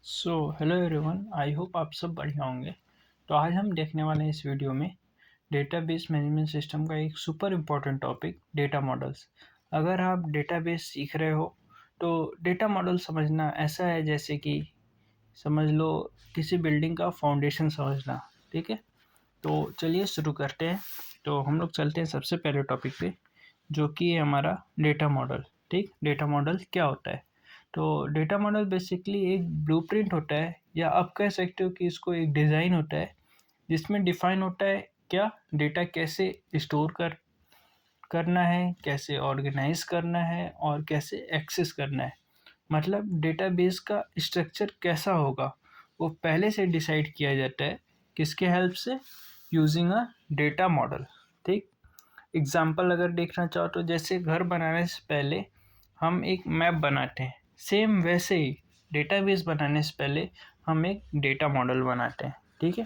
Hello everyone, I hope आप सब बढ़िया होंगे। तो आज हम देखने वाले हैं इस वीडियो में डेटाबेस मैनेजमेंट सिस्टम का एक super important topic, data models. अगर आप डेटाबेस सीख रहे हो तो डेटा मॉडल समझना ऐसा है जैसे कि समझ लो किसी बिल्डिंग का फाउंडेशन समझना। ठीक है, तो चलिए शुरू करते हैं। तो हम लोग चलते हैं सबसे पहले टॉपिक पे, जो कि है हमारा डेटा मॉडल। ठीक, डेटा मॉडल क्या होता है? तो डेटा मॉडल बेसिकली एक ब्लूप्रिंट होता है, या आप कह सकते हो कि इसको एक डिज़ाइन होता है, जिसमें डिफाइन होता है क्या डेटा कैसे स्टोर करना है, कैसे ऑर्गेनाइज करना है और कैसे एक्सेस करना है। मतलब डेटाबेस का स्ट्रक्चर कैसा होगा वो पहले से डिसाइड किया जाता है। किसके हेल्प से? Using a data model. ठीक, एग्जाम्पल अगर देखना चाहो तो जैसे घर बनाने से पहले हम एक मैप बनाते हैं, सेम वैसे ही डेटाबेस बनाने से पहले हम एक डेटा मॉडल बनाते हैं। ठीक है,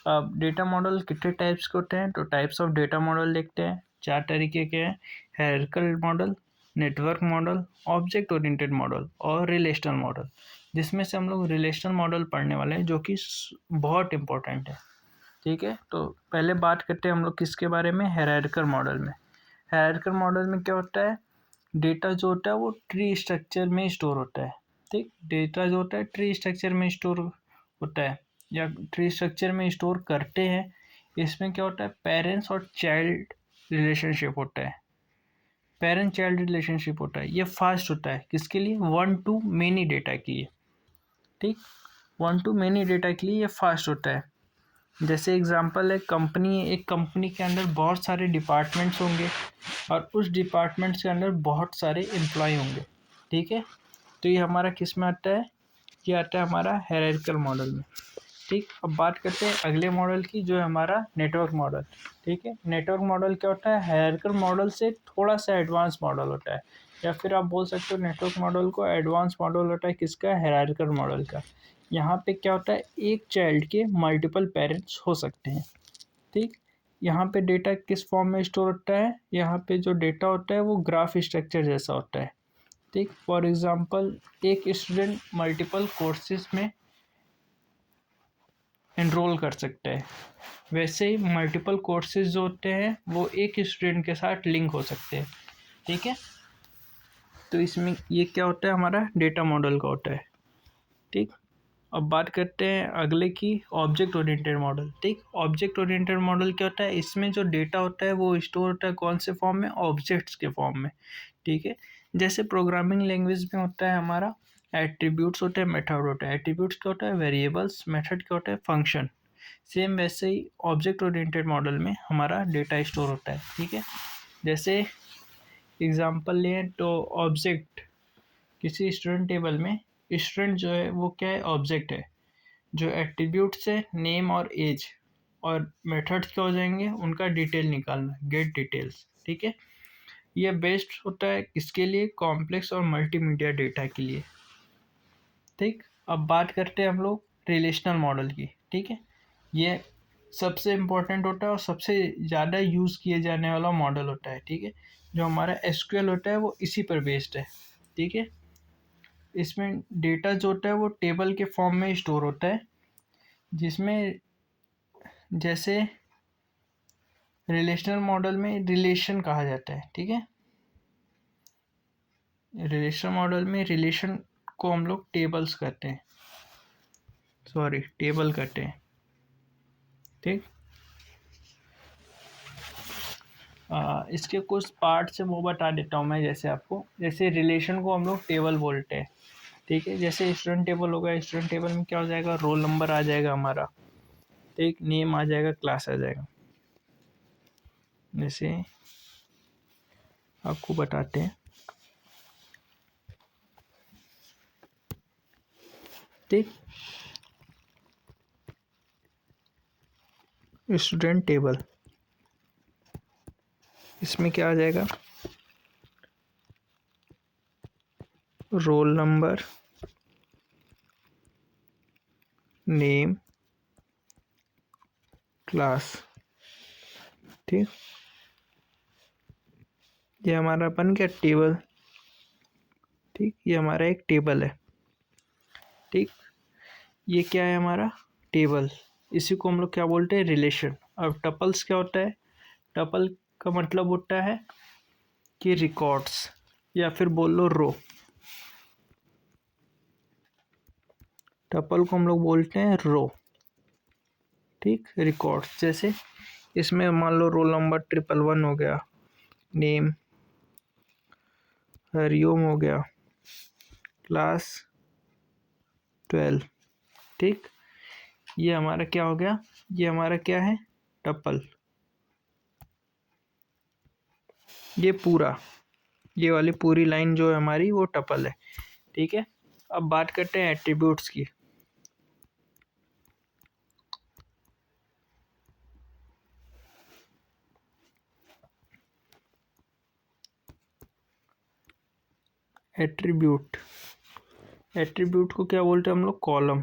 अब डेटा मॉडल कितने टाइप्स के होते हैं? तो टाइप्स ऑफ डेटा मॉडल देखते हैं। 4 तरीके के हैं: hierarchical model, network model, object oriented model और रिलेशनल मॉडल। जिसमें से हम लोग रिलेशनल मॉडल पढ़ने वाले हैं, जो कि बहुत इंपॉर्टेंट है। ठीक है, तो पहले बात करते हैं हम लोग किसके बारे में? हायरार्किकल मॉडल में। हायरार्किकल मॉडल में क्या होता है? डेटा जो होता है वो ट्री स्ट्रक्चर में स्टोर होता है। ठीक, डेटा जो होता है ट्री स्ट्रक्चर में स्टोर होता है या ट्री स्ट्रक्चर में स्टोर करते हैं। इसमें क्या होता है? पेरेंट्स और चाइल्ड रिलेशनशिप होता है। पेरेंट चाइल्ड रिलेशनशिप होता है, ये फास्ट होता है। किसके लिए? वन टू मेनी डेटा के लिए। ठीक, वन टू मेनी डेटा के लिए ये फास्ट होता है। जैसे एग्जांपल है, कंपनी है, एक कंपनी के अंदर बहुत सारे डिपार्टमेंट्स होंगे और उस डिपार्टमेंट्स के अंदर बहुत सारे एम्प्लॉय होंगे। ठीक है, तो ये हमारा किस में आता है? ये आता है हमारा हायरार्किकल मॉडल में। ठीक, अब बात करते हैं अगले मॉडल की, जो है हमारा नेटवर्क मॉडल। ठीक है, नेटवर्क मॉडल क्या होता है? हायरार्किकल मॉडल से थोड़ा सा एडवांस मॉडल होता है, या फिर आप बोल सकते हो नेटवर्क मॉडल को एडवांस मॉडल होता है। किसका? हायरार्किकल मॉडल का। यहाँ पे क्या होता है? एक चाइल्ड के मल्टीपल पेरेंट्स हो सकते हैं। ठीक, यहाँ पे डेटा किस फॉर्म में स्टोर होता है? यहाँ पे जो डेटा होता है वो ग्राफ स्ट्रक्चर जैसा होता है। ठीक, फॉर एग्जांपल एक स्टूडेंट मल्टीपल कोर्सेज में एनरोल कर सकते हैं, वैसे ही मल्टीपल कोर्सेज जो होते हैं वो एक स्टूडेंट के साथ लिंक हो सकते हैं। ठीक है, तो इसमें ये क्या होता है? हमारा डेटा मॉडल का होता है। ठीक, अब बात करते हैं अगले की, ऑब्जेक्ट ओरिएंटेड मॉडल। ठीक, ऑब्जेक्ट ओरिएंटेड मॉडल क्या होता है? इसमें जो डेटा होता है वो स्टोर होता है कौन से फॉर्म में? ऑब्जेक्ट्स के फॉर्म में। ठीक है, जैसे प्रोग्रामिंग लैंग्वेज में होता है हमारा एट्रीब्यूट्स होते हैं, मेथड होता है। एट्रीब्यूट्स क्या होता है? वेरिएबल्स। मेथड क्या होता है? फंक्शन। सेम वैसे ही ऑब्जेक्ट ओरिएंटेड मॉडल में हमारा डेटा स्टोर होता है। ठीक है, जैसे एग्जांपल लें तो ऑब्जेक्ट, किसी स्टूडेंट टेबल में स्टूडेंट जो है वो क्या है? ऑब्जेक्ट है। जो एट्रीब्यूट्स है नेम और एज, और मेथड्स क्या हो जाएंगे? उनका डिटेल निकालना, गेट डिटेल्स। ठीक है, ये बेस्ड होता है किसके लिए? कॉम्प्लेक्स और मल्टीमीडिया डेटा के लिए। ठीक, अब बात करते हैं हम लोग रिलेशनल मॉडल की। ठीक है, ये सबसे इम्पोर्टेंट होता है और सबसे ज़्यादा यूज़ किए जाने वाला मॉडल होता है। ठीक है, जो हमारा एसक्यूएल होता है वो इसी पर बेस्ड है। ठीक है, इसमें डेटा जो होता है वो टेबल के फॉर्म में स्टोर होता है, जिसमें जैसे रिलेशनल मॉडल में रिलेशन कहा जाता है। ठीक है, रिलेशनल मॉडल में रिलेशन को हम लोग टेबल्स कहते हैं, सॉरी टेबल कहते हैं। ठीक, इसके कुछ पार्ट्स है वो बता देता हूँ मैं। जैसे आपको, जैसे रिलेशन को हम लोग टेबल बोलते हैं। ठीक है, जैसे स्टूडेंट टेबल होगा, स्टूडेंट टेबल में क्या हो जाएगा? रोल नंबर आ जाएगा हमारा, ठीक, नेम आ जाएगा, क्लास आ जाएगा। जैसे आपको बताते हैं। ठीक, स्टूडेंट टेबल, इसमें क्या आ जाएगा? Roll number, name, class. ठीक, ये हमारा बन गया टेबल। ठीक, ये हमारा एक टेबल है। ठीक, ये क्या है हमारा टेबल, इसी को हम लोग क्या बोलते हैं रिलेशन। अब टपल्स क्या होता है, टपल का मतलब होता है कि रिकॉर्ड्स या फिर बोल लो रो। टपल को हम लोग बोलते हैं रो, ठीक, रिकॉर्ड्स। जैसे इसमें मान लो रोल नंबर 111 हो गया, नेम हरिओम हो गया, क्लास 12, ठीक। ये हमारा क्या हो गया, ये हमारा क्या है टपल। ये पूरा, ये वाली पूरी लाइन जो है हमारी वो टपल है, ठीक है। अब बात करते हैं एट्रीब्यूट्स की। एट्रीब्यूट, एट्रीब्यूट को क्या बोलते हैं हम लोग कॉलम,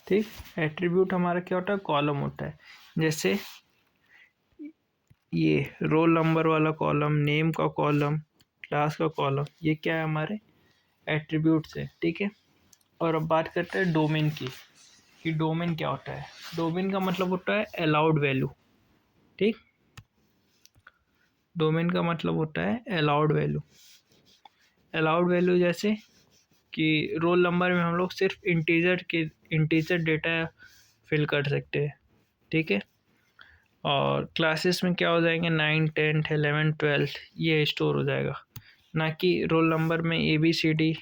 ठीक। एट्रीब्यूट हमारा क्या होता है कॉलम होता है। जैसे ये रोल नंबर वाला कॉलम, नेम का कॉलम, क्लास का कॉलम, ये क्या है हमारे एट्रीब्यूट्स है, ठीक है। और अब बात करते हैं डोमेन की, कि डोमेन क्या होता है। डोमेन का मतलब होता है अलाउड वैल्यू, ठीक। डोमेन का मतलब होता है अलाउड वैल्यू। अलाउड वैल्यू जैसे कि रोल नंबर में हम लोग सिर्फ इंटीजर डेटा फिल कर सकते हैं, ठीक है। और क्लासेस में क्या हो जाएंगे 9, 10, 11, 12 ये स्टोर हो जाएगा, ना कि रोल नंबर में ABCD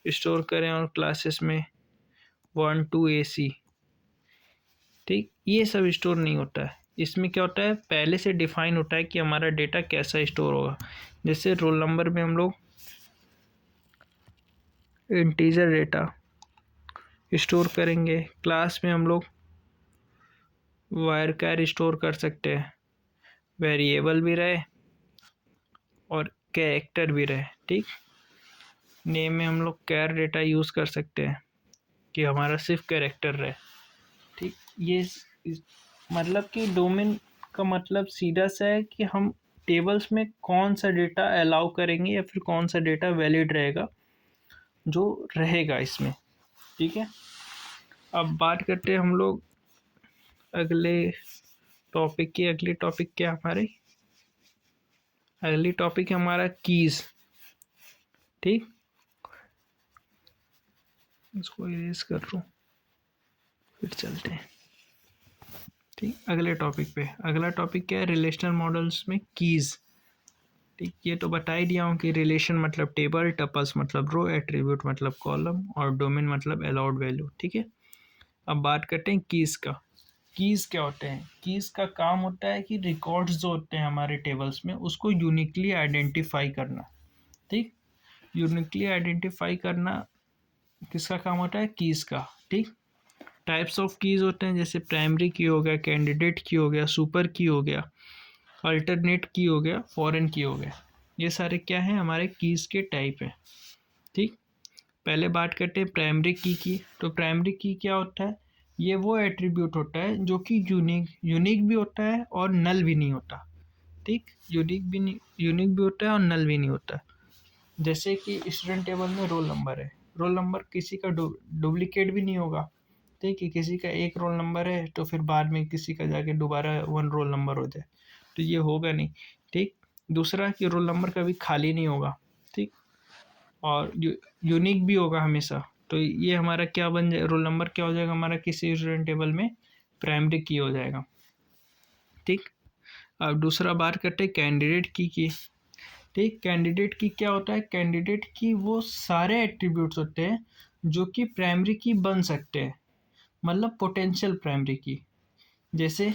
स्टोर करें और क्लासेस में 1 2 AC, ठीक। ये सब स्टोर नहीं होता है। इसमें क्या होता है पहले से डिफाइन होता है कि हमारा डेटा कैसा स्टोर होगा। जैसे रोल नंबर में हम लोग इंटीजर डेटा स्टोर करेंगे, क्लास में हम लोग वायर कैर स्टोर कर सकते हैं, वेरिएबल भी रहे और कैरेक्टर भी रहे, ठीक। नेम में हम लोग कैर डेटा यूज़ कर सकते हैं कि हमारा सिर्फ कैरेक्टर रहे, ठीक। ये मतलब कि डोमेन का मतलब सीधा सा है कि हम टेबल्स में कौन सा डेटा अलाउ करेंगे या फिर कौन सा डेटा वैलिड रहेगा जो रहेगा इसमें, ठीक है। अब बात करते हैं हम लोग अगले टॉपिक की। अगली टॉपिक क्या हमारी, अगली टॉपिक है हमारा कीज़, ठीक। इसको इरेज कर लूँ फिर चलते हैं, ठीक। अगले टॉपिक पे, अगला टॉपिक क्या है रिलेशनल मॉडल्स में कीज़, ठीक। ये तो बता ही दिया हूँ कि रिलेशन मतलब टेबल, टपल्स मतलब रो, एट्रीब्यूट मतलब कॉलम और डोमेन मतलब अलाउड वैल्यू, ठीक है। अब बात करते हैं कीज़ का। कीज़ क्या होते हैं, कीज़ का काम होता है कि रिकॉर्ड्स जो होते हैं हमारे टेबल्स में उसको यूनिकली आइडेंटिफाई करना, ठीक। यूनिकली आइडेंटिफाई करना किसका काम होता है कीज़ का, ठीक। टाइप्स ऑफ कीज़ होते हैं जैसे प्राइमरी की हो गया, कैंडिडेट की हो गया, सुपर की हो गया, अल्टरनेट की हो गया, फॉरेन की हो गया। ये सारे क्या हैं हमारे कीज़ के टाइप हैं, ठीक। पहले बात करते हैं प्राइमरी की। तो प्राइमरी की क्या होता है, ये वो एट्रीब्यूट होता है जो कि यूनिक भी होता है और नल भी नहीं होता, ठीक। यूनिक भी होता है और नल भी नहीं होता। जैसे कि स्टूडेंट टेबल में रोल नंबर है, रोल नंबर किसी का डुप्लीकेट भी नहीं होगा, ठीक है। किसी का एक रोल नंबर है तो फिर बाद में किसी का जाके दोबारा 1 रोल नंबर हो जाए तो ये होगा नहीं, ठीक। दूसरा कि रोल नंबर कभी खाली नहीं होगा, ठीक। और यूनिक भी होगा हमेशा। तो ये हमारा क्या बन जाए, रोल नंबर क्या हो जाएगा हमारा किसी स्टूडेंट टेबल में प्राइमरी की हो जाएगा, ठीक। अब दूसरा बात करते हैं कैंडिडेट की, ठीक। कैंडिडेट की क्या होता है, कैंडिडेट की वो सारे एट्रीब्यूट्स होते हैं जो कि प्राइमरी की बन सकते हैं, मतलब पोटेंशियल प्राइमरी की। जैसे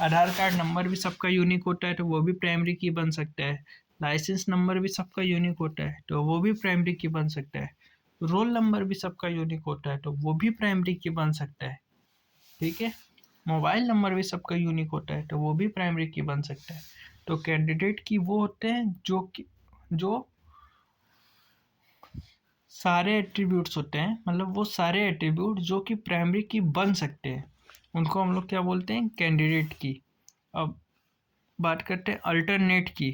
आधार कार्ड नंबर भी सबका यूनिक होता है तो वो भी प्राइमरी की बन सकता है, लाइसेंस नंबर भी सबका यूनिक होता है तो वो भी प्राइमरी की बन सकता है, रोल नंबर भी सबका यूनिक होता है तो वो भी प्राइमरी की बन सकता है, ठीक है। मोबाइल नंबर भी सबका यूनिक होता है तो वो भी प्राइमरी की बन सकता है। तो कैंडिडेट की वो होते हैं जो सारे एट्रीब्यूट्स होते हैं, मतलब वो सारे एट्रीब्यूट जो कि प्राइमरी की बन सकते हैं उनको हम लोग क्या बोलते हैं कैंडिडेट की। अब बात करते हैं अल्टरनेट की।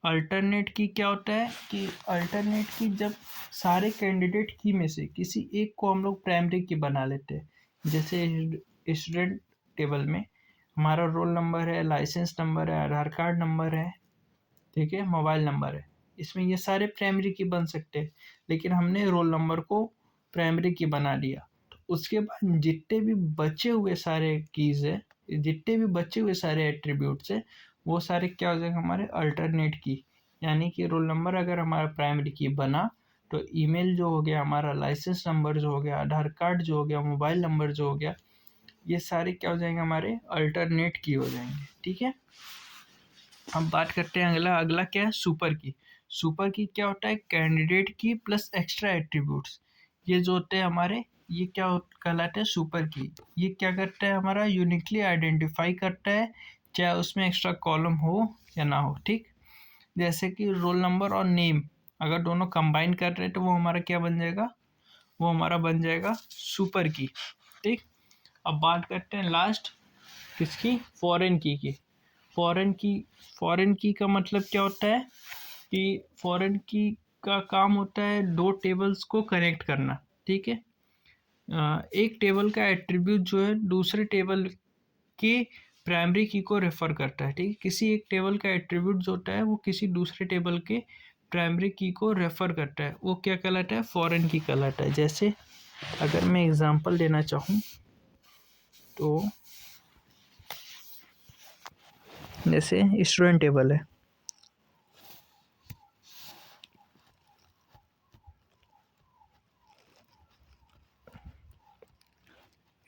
अल्टरनेट की क्या होता है कि अल्टरनेट की जब सारे कैंडिडेट की में से किसी एक को हम लोग प्राइमरी की बना लेते हैं। जैसे स्टूडेंट टेबल में हमारा रोल नंबर है, लाइसेंस नंबर है, आधार कार्ड नंबर है, ठीक है, मोबाइल नंबर है। इसमें ये सारे प्राइमरी की बन सकते हैं, लेकिन हमने रोल नंबर को प्राइमरी की बना लिया। तो उसके बाद जितने भी बचे हुए सारे कीज़ है, जितने भी बचे हुए सारे एट्रीब्यूट्स है, वो सारे क्या हो जाएंगे हमारे अल्टरनेट की। यानी कि रोल नंबर अगर हमारा प्राइमरी की बना तो ईमेल जो हो गया, हमारा लाइसेंस नंबर जो हो गया, आधार कार्ड जो हो गया, मोबाइल नंबर जो हो गया, ये सारे क्या हो जाएंगे हमारे अल्टरनेट की हो जाएंगे। ठीक है, अब बात करते हैं अगला। अगला क्या है? सुपर की। सुपर की क्या होता है? कैंडिडेट की प्लस एक्स्ट्रा एट्रीब्यूट्स, ये जो होते हैं हमारे, ये क्या कहलाते हैं? सुपर की। ये क्या करता है? हमारा यूनिकली आइडेंटिफाई करता है, चाहे उसमें एक्स्ट्रा कॉलम हो या ना हो। ठीक, जैसे कि रोल नंबर और नेम अगर दोनों कंबाइन कर रहे हैं तो वो हमारा क्या बन जाएगा? वो हमारा बन जाएगा सुपर की। ठीक, अब बात करते हैं लास्ट किसकी? फॉरेन की। फॉरेन की, फॉरेन की का मतलब क्या होता है कि फॉरेन की का काम होता है दो टेबल्स को कनेक्ट करना। ठीक है, एक टेबल का एट्रीब्यूट जो है दूसरे टेबल की प्राइमरी की को रेफर करता है। ठीक है, किसी एक टेबल का एट्रीब्यूट जो होता है वो किसी दूसरे टेबल के प्राइमरी की को रेफर करता है, वो क्या कहलाता है? फॉरेन की कहलाता है। जैसे अगर मैं एग्जांपल देना चाहूँ तो जैसे स्टूडेंट टेबल है,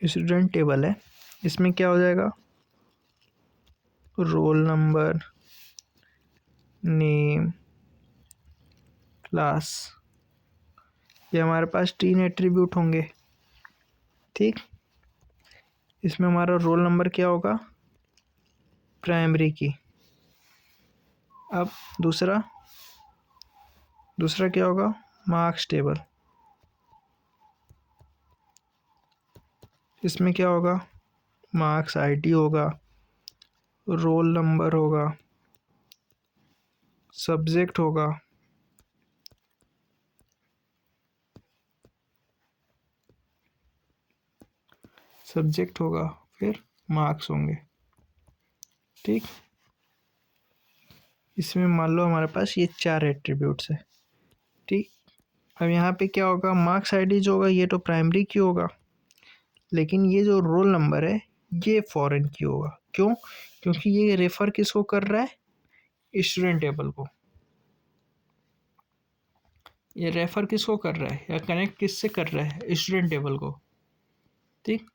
स्टूडेंट टेबल है, इसमें क्या हो जाएगा? रोल नंबर, नेम, क्लास, ये हमारे पास 3 एट्रीब्यूट होंगे। ठीक, इसमें हमारा रोल नंबर क्या होगा? प्राइमरी की। अब दूसरा क्या होगा? मार्क्स टेबल, इसमें क्या होगा? मार्क्स आईडी होगा, रोल नंबर होगा, सब्जेक्ट होगा, फिर मार्क्स होंगे। ठीक, इसमें मान लो हमारे पास ये 4 एट्रीब्यूट्स है। ठीक, अब यहाँ पे क्या होगा? मार्क्स आईडी जो होगा ये तो प्राइमरी की होगा, लेकिन ये जो रोल नंबर है ये फॉरेन की होगा। क्यों? क्योंकि ये रेफर किसको कर रहा है? स्टूडेंट टेबल को। ये रेफर किसको कर रहा है या कनेक्ट किससे कर रहा है? स्टूडेंट टेबल को। ठीक,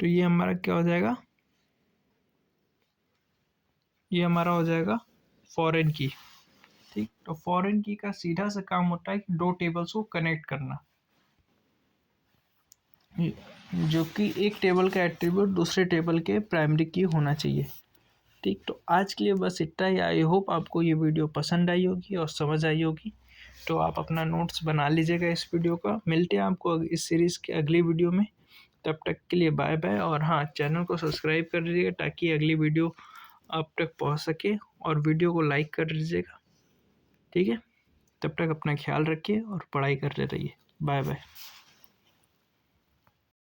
तो ये हमारा क्या हो जाएगा? ये हमारा हो जाएगा फॉरेन की। ठीक, तो फॉरेन की का सीधा सा काम होता है कि दो टेबल्स को कनेक्ट करना, जो कि एक टेबल का एट्रीब्यूट दूसरे टेबल के प्राइमरी की होना चाहिए। ठीक, तो आज के लिए बस इतना ही। आई होप आपको ये वीडियो पसंद आई होगी और समझ आई होगी। तो आप अपना नोट्स बना लीजिएगा इस वीडियो का। मिलते हैं आपको इस सीरीज़ के अगली वीडियो में। तब तक के लिए बाय बाय। और हाँ, चैनल को सब्सक्राइब कर लीजिएगा ताकि अगली वीडियो आप तक पहुँच सके, और वीडियो को लाइक कर लीजिएगा। ठीक है, तब तक अपना ख्याल रखिए और पढ़ाई करते रहिए। Bye bye.